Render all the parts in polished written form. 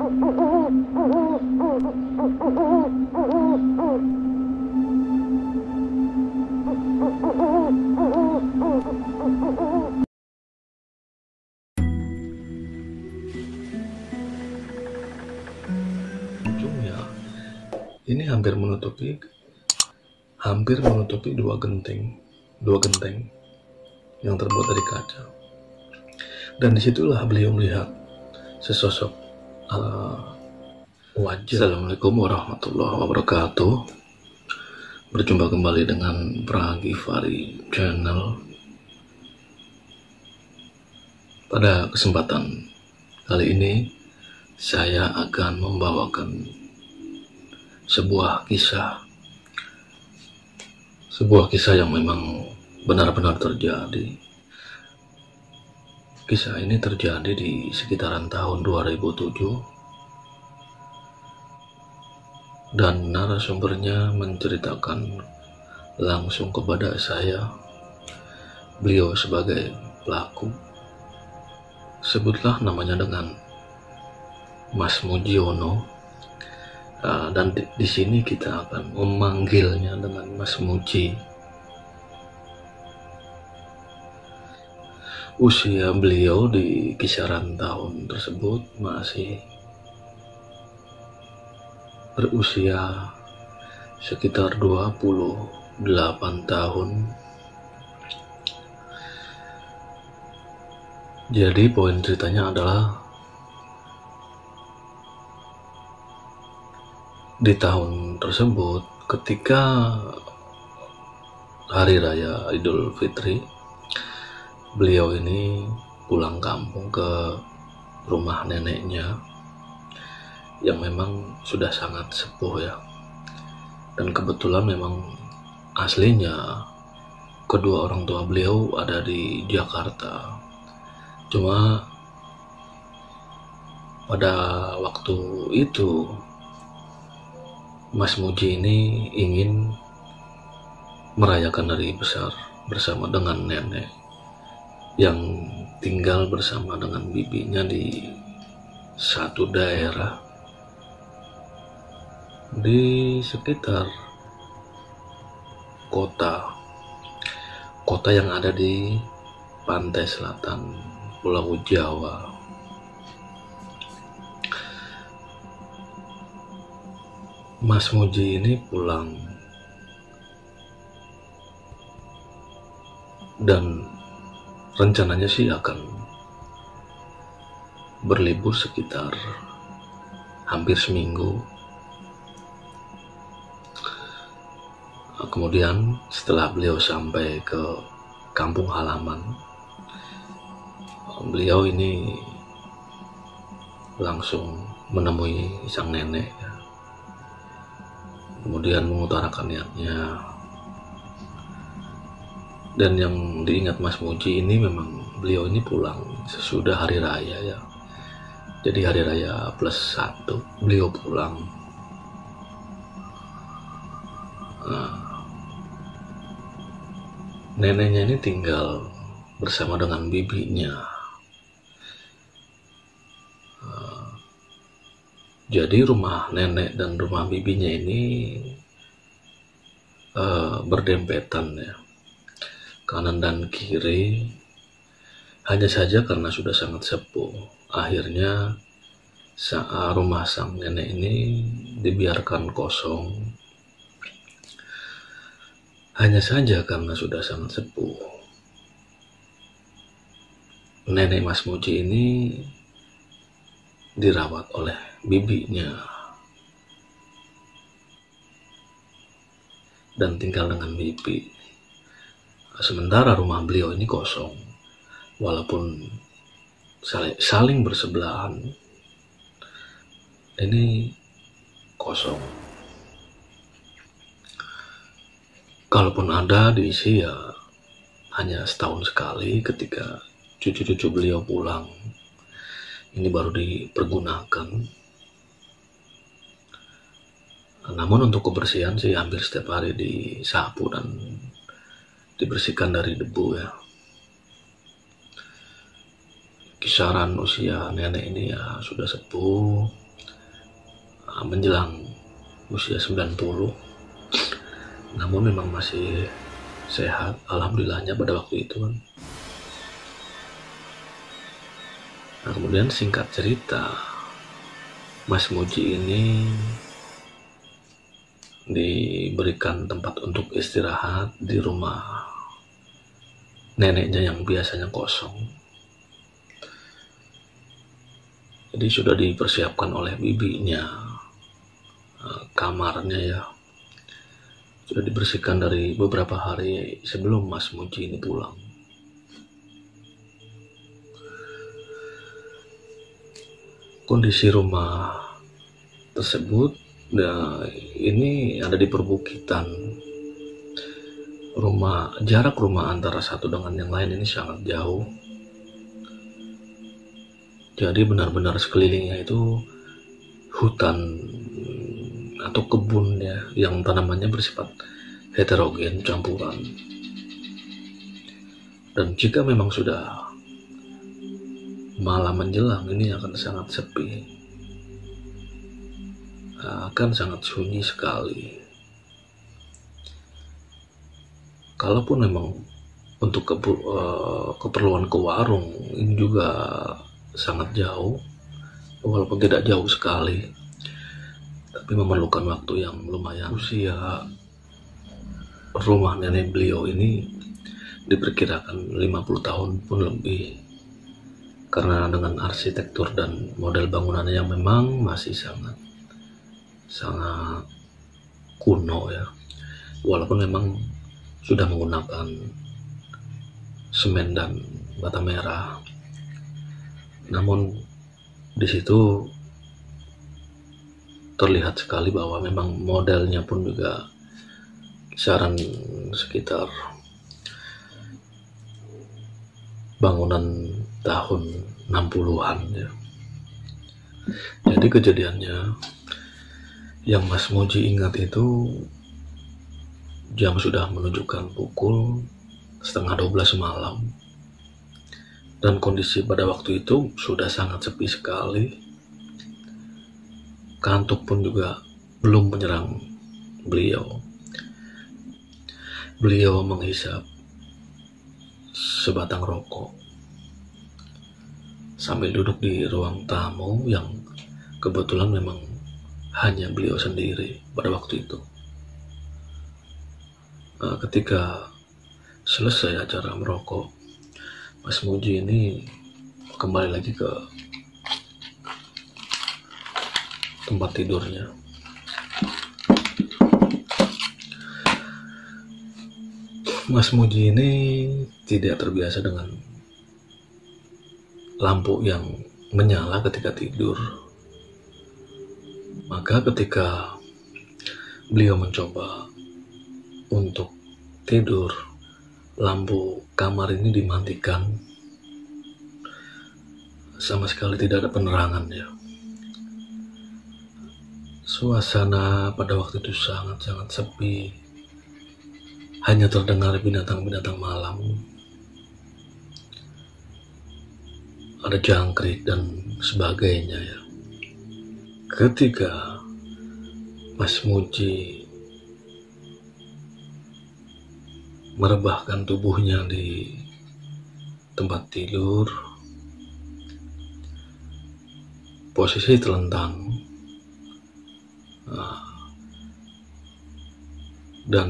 Ujungnya ini hampir menutupi dua genteng yang terbuat dari kaca. Dan disitulah beliau melihat sesosok wajah. Assalamualaikum warahmatullahi wabarakatuh. Berjumpa kembali dengan Pragivari Channel. Pada kesempatan kali ini saya akan membawakan sebuah kisah yang memang benar-benar terjadi. Kisah ini terjadi di sekitaran tahun 2007 dan narasumbernya menceritakan langsung kepada saya. Beliau sebagai pelaku, sebutlah namanya dengan Mas Mujiono, dan di sini kita akan memanggilnya dengan Mas Muji. Usia beliau di kisaran tahun tersebut masih berusia sekitar 28 tahun. Jadi poin ceritanya adalah di tahun tersebut ketika Hari Raya Idul Fitri, beliau ini pulang kampung ke rumah neneknya yang memang sudah sangat sepuh ya. Dan kebetulan memang aslinya kedua orang tua beliau ada di Jakarta. Cuma pada waktu itu Mas Muji ini ingin merayakan hari besar bersama dengan nenek yang tinggal bersama dengan bibinya di satu daerah di sekitar kota yang ada di pantai selatan Pulau Jawa. Mas Muji ini pulang dan rencananya sih akan berlibur sekitar hampir seminggu. Kemudian setelah beliau sampai ke kampung halaman, beliau ini langsung menemui sang nenek, kemudian mengutarakan niatnya. Dan yang diingat Mas Muji ini memang beliau ini pulang sesudah hari raya ya. Jadi hari raya +1 beliau pulang. Neneknya ini tinggal bersama dengan bibinya. Jadi rumah nenek dan rumah bibinya ini berdempetan ya, kanan dan kiri. Hanya saja karena sudah sangat sepuh, akhirnya rumah sang nenek ini dibiarkan kosong. Hanya saja karena sudah sangat sepuh, nenek Mas Muji ini dirawat oleh bibinya dan tinggal dengan bibi. Sementara rumah beliau ini kosong, walaupun saling bersebelahan, ini kosong. Kalaupun ada diisi ya hanya setahun sekali ketika cucu-cucu beliau pulang. Ini baru dipergunakan. Namun untuk kebersihan sih hampir setiap hari disapu dan dibersihkan dari debu ya. Kisaran usia nenek ini ya sudah sepuh, menjelang usia 90, namun memang masih sehat, alhamdulillahnya pada waktu itu kan. Nah, kemudian singkat cerita, Mas Muji ini diberikan tempat untuk istirahat di rumah neneknya yang biasanya kosong. Jadi sudah dipersiapkan oleh bibinya, kamarnya ya, sudah dibersihkan dari beberapa hari sebelum Mas Muji ini pulang. Kondisi rumah tersebut, nah, ini ada di perbukitan. Jarak rumah antara satu dengan yang lain ini sangat jauh. Jadi benar-benar sekelilingnya itu hutan atau kebun ya, yang tanamannya bersifat heterogen, campuran. Dan jika memang sudah malam menjelang, ini akan sangat sepi, akan sangat sunyi sekali. Kalaupun memang untuk keperluan ke warung ini juga sangat jauh, walaupun tidak jauh sekali, tapi memerlukan waktu yang lumayan. Usia rumah nenek beliau ini diperkirakan 50 tahun pun lebih, karena dengan arsitektur dan model bangunannya yang memang masih sangat kuno ya, walaupun memang sudah menggunakan semen dan bata merah, namun di situ terlihat sekali bahwa memang modelnya pun juga kisaran sekitar bangunan tahun 60-an ya. Jadi kejadiannya yang Mas Muji ingat itu jam sudah menunjukkan pukul 11:30 malam, dan kondisi pada waktu itu sudah sangat sepi sekali. Kantuk pun juga belum menyerang beliau. Beliau menghisap sebatang rokok sambil duduk di ruang tamu yang kebetulan memang hanya beliau sendiri pada waktu itu. Ketika selesai acara merokok, Mas Muji ini kembali lagi ke tempat tidurnya. Mas Muji ini tidak terbiasa dengan lampu yang menyala ketika tidur. Maka ketika beliau mencoba untuk tidur, lampu kamar ini dimatikan. Sama sekali tidak ada penerangan ya. Suasana pada waktu itu sangat-sangat sepi. Hanya terdengar binatang-binatang malam. Ada jangkrik dan sebagainya ya. Ketika Mas Muji merebahkan tubuhnya di tempat tidur, posisi telentang, dan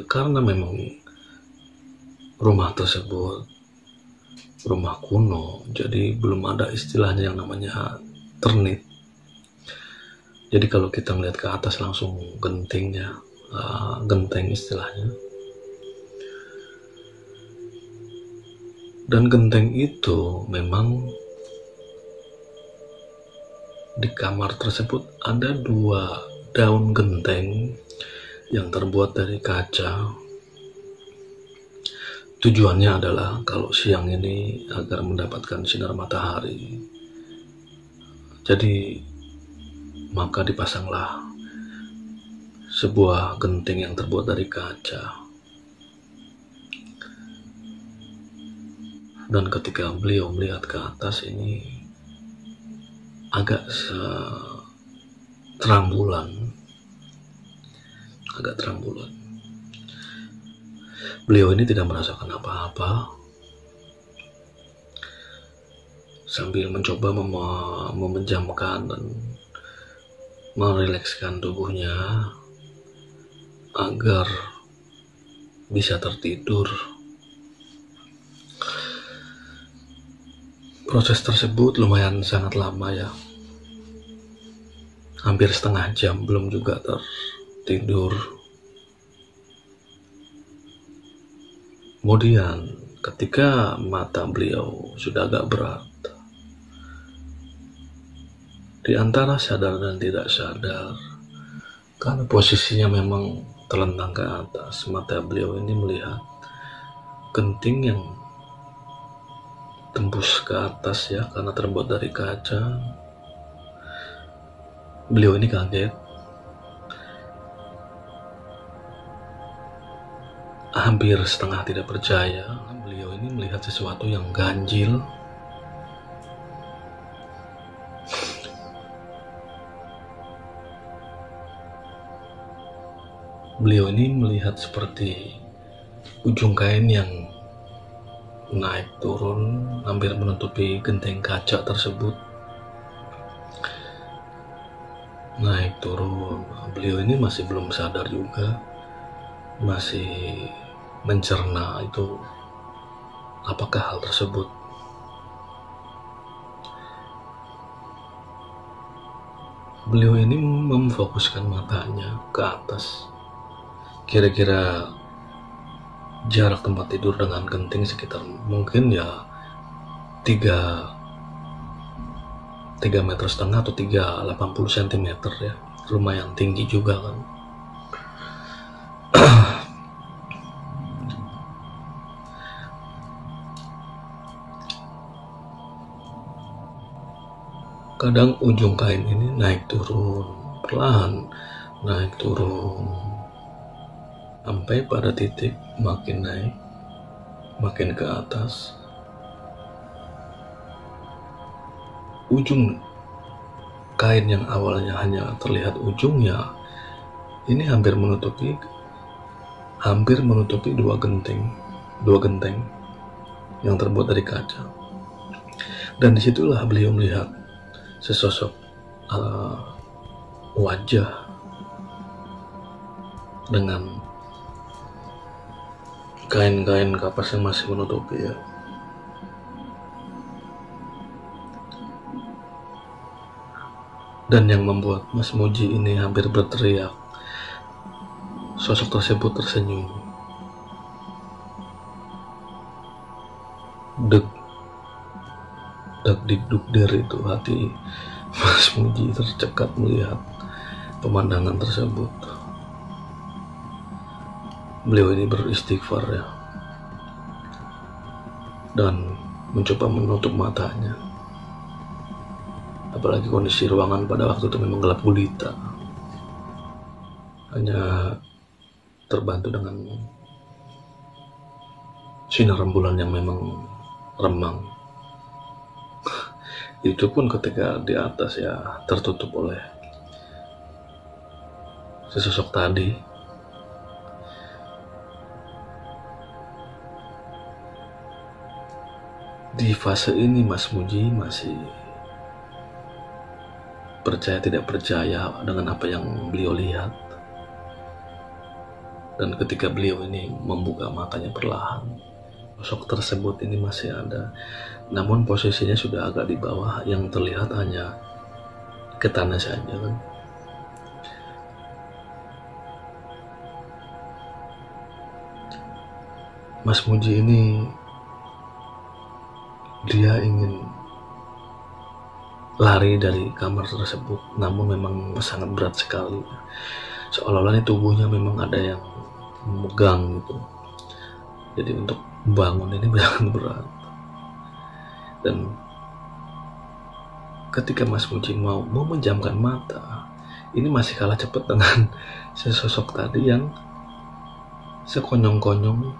karena memang rumah tersebut rumah kuno, jadi belum ada istilahnya yang namanya ternit. Jadi kalau kita melihat ke atas langsung gentingnya, genteng istilahnya. Dan genteng itu memang di kamar tersebut ada 2 daun genteng yang terbuat dari kaca. Tujuannya adalah kalau siang ini agar mendapatkan sinar matahari. Jadi maka dipasanglah sebuah genting yang terbuat dari kaca. Dan ketika beliau melihat ke atas ini agak terang bulan, agak terang bulan. Beliau ini tidak merasakan apa-apa, sambil mencoba memejamkan dan merilekskan tubuhnya agar bisa tertidur. Proses tersebut lumayan sangat lama ya, hampir setengah jam belum juga tertidur. Kemudian ketika mata beliau sudah agak berat, di antara sadar dan tidak sadar, karena posisinya memang terlentang ke atas, mata beliau ini melihat genting yang tembus ke atas ya, karena terbuat dari kaca. Beliau ini kaget, hampir setengah tidak percaya. Beliau ini melihat sesuatu yang ganjil. Beliau ini melihat seperti ujung kain yang naik turun, hampir menutupi genteng kaca tersebut. Naik turun, beliau ini masih belum sadar juga, masih mencerna itu apakah hal tersebut. Beliau ini memfokuskan matanya ke atas. Kira-kira jarak tempat tidur dengan genting sekitar mungkin ya 3,5 meter atau 380 cm ya, lumayan tinggi juga kan. Kadang ujung kain ini naik turun, perlahan naik turun, sampai pada titik makin naik, makin ke atas. Ujung kain yang awalnya hanya terlihat ujungnya, ini hampir menutupi dua genteng yang terbuat dari kaca. Dan disitulah beliau melihat sesosok wajah dengan kain-kain kapas yang masih menutupi ya. Dan yang membuat Mas Muji ini hampir berteriak, sosok tersebut tersenyum. Deg dikduk dari itu hati Mas Muji tercekat melihat pemandangan tersebut. Beliau ini beristighfar ya, dan mencoba menutup matanya. Apalagi kondisi ruangan pada waktu itu memang gelap gulita, hanya terbantu dengan sinar rembulan yang memang remang. Itu pun ketika di atas ya tertutup oleh sesosok tadi. Di fase ini Mas Muji masih percaya tidak percaya dengan apa yang beliau lihat. Dan ketika beliau ini membuka matanya perlahan, sosok tersebut ini masih ada, namun posisinya sudah agak di bawah, yang terlihat hanya ke tanah saja kan. Mas Muji ini dia ingin lari dari kamar tersebut, namun memang sangat berat sekali. Seolah-olah tubuhnya memang ada yang memegang gitu. Jadi untuk bangun ini sangat berat. Dan ketika Mas Muji mau memejamkan mata, ini masih kalah cepat dengan sesosok tadi yang sekonyong-konyong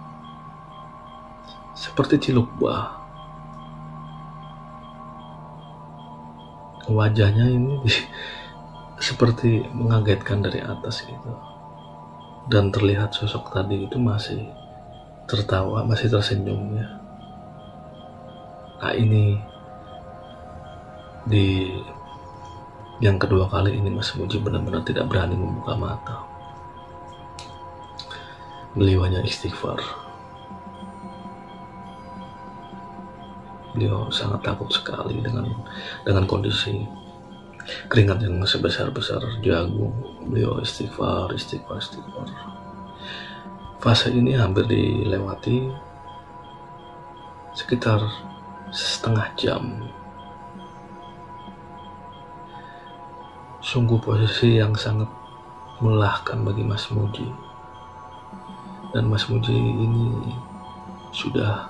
seperti ciluk bah. Wajahnya ini seperti mengagetkan dari atas gitu. Dan terlihat sosok tadi itu masih tertawa, masih tersenyum ya. Nah ini di yang kedua kali ini Mas Muji benar-benar tidak berani membuka mata. Beliau hanya istighfar. Beliau sangat takut sekali dengan kondisi keringat yang sebesar-besar jagung. Beliau istighfar. Fase ini hampir dilewati sekitar setengah jam. Sungguh posisi yang sangat melelahkan bagi Mas Muji. Dan Mas Muji ini sudah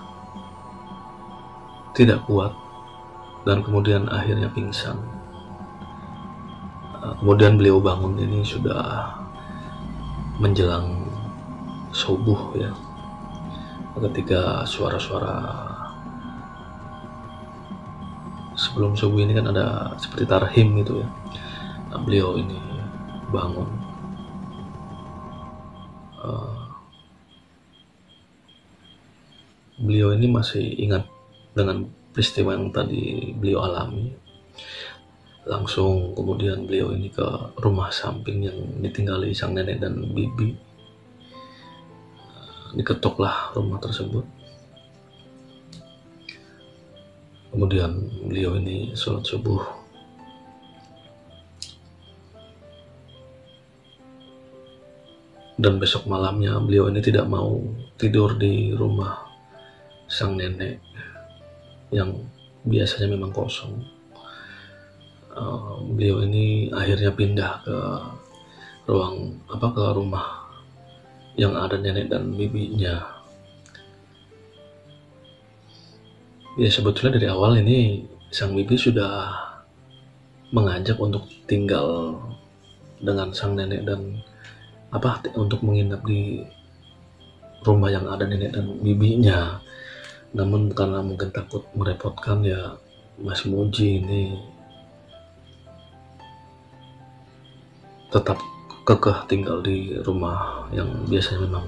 tidak kuat dan kemudian akhirnya pingsan. Kemudian beliau bangun ini sudah menjelang subuh ya. Ketika suara-suara sebelum subuh ini kan ada seperti tarhim gitu ya. Nah, beliau ini bangun. Beliau ini masih ingat dengan peristiwa yang tadi beliau alami. Langsung kemudian beliau ini ke rumah samping yang ditinggali sang nenek dan bibi. Diketoklah rumah tersebut. Kemudian beliau ini sholat subuh. Dan besok malamnya beliau ini tidak mau tidur di rumah sang nenek yang biasanya memang kosong. Beliau ini akhirnya pindah ke rumah yang ada nenek dan bibinya. Ya sebetulnya dari awal ini sang bibi sudah mengajak untuk tinggal dengan sang nenek dan untuk menginap di rumah yang ada nenek dan bibinya. Namun karena mungkin takut merepotkan ya, Mas Muji ini tetap kekeh tinggal di rumah yang biasanya memang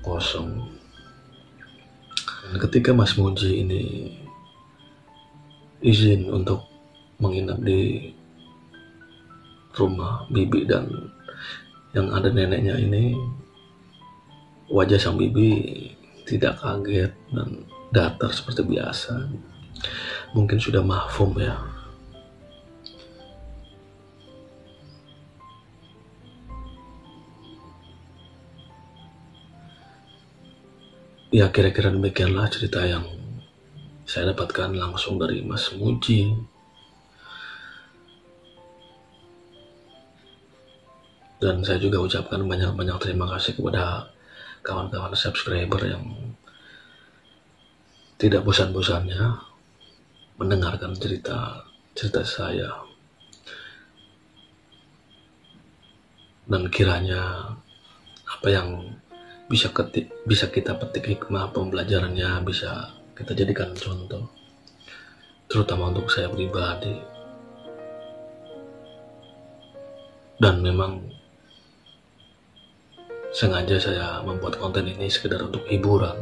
kosong. Dan ketika Mas Muji ini izin untuk menginap di rumah bibi dan yang ada neneknya ini, wajah sang bibi tidak kaget dan datar seperti biasa. Mungkin sudah mahfum ya. Ya kira-kira demikianlah cerita yang saya dapatkan langsung dari Mas Muji. Dan saya juga ucapkan banyak-banyak terima kasih kepada kawan-kawan subscriber yang tidak bosan-bosannya mendengarkan cerita saya. Dan kiranya apa yang bisa kita petik hikmah pembelajarannya bisa kita jadikan contoh, terutama untuk saya pribadi. Dan memang sengaja saya membuat konten ini sekedar untuk hiburan,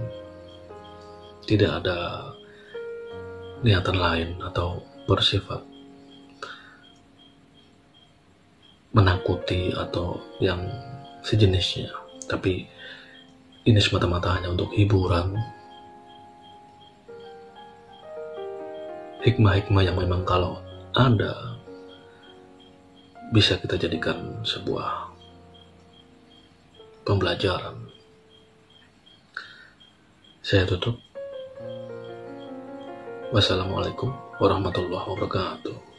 tidak ada niatan lain atau bersifat menakuti atau yang sejenisnya. Tapi ini semata-mata hanya untuk hiburan, hikmah-hikmah yang memang kalau ada bisa kita jadikan sebuah pembelajaran. Saya tutup. Wassalamualaikum warahmatullahi wabarakatuh.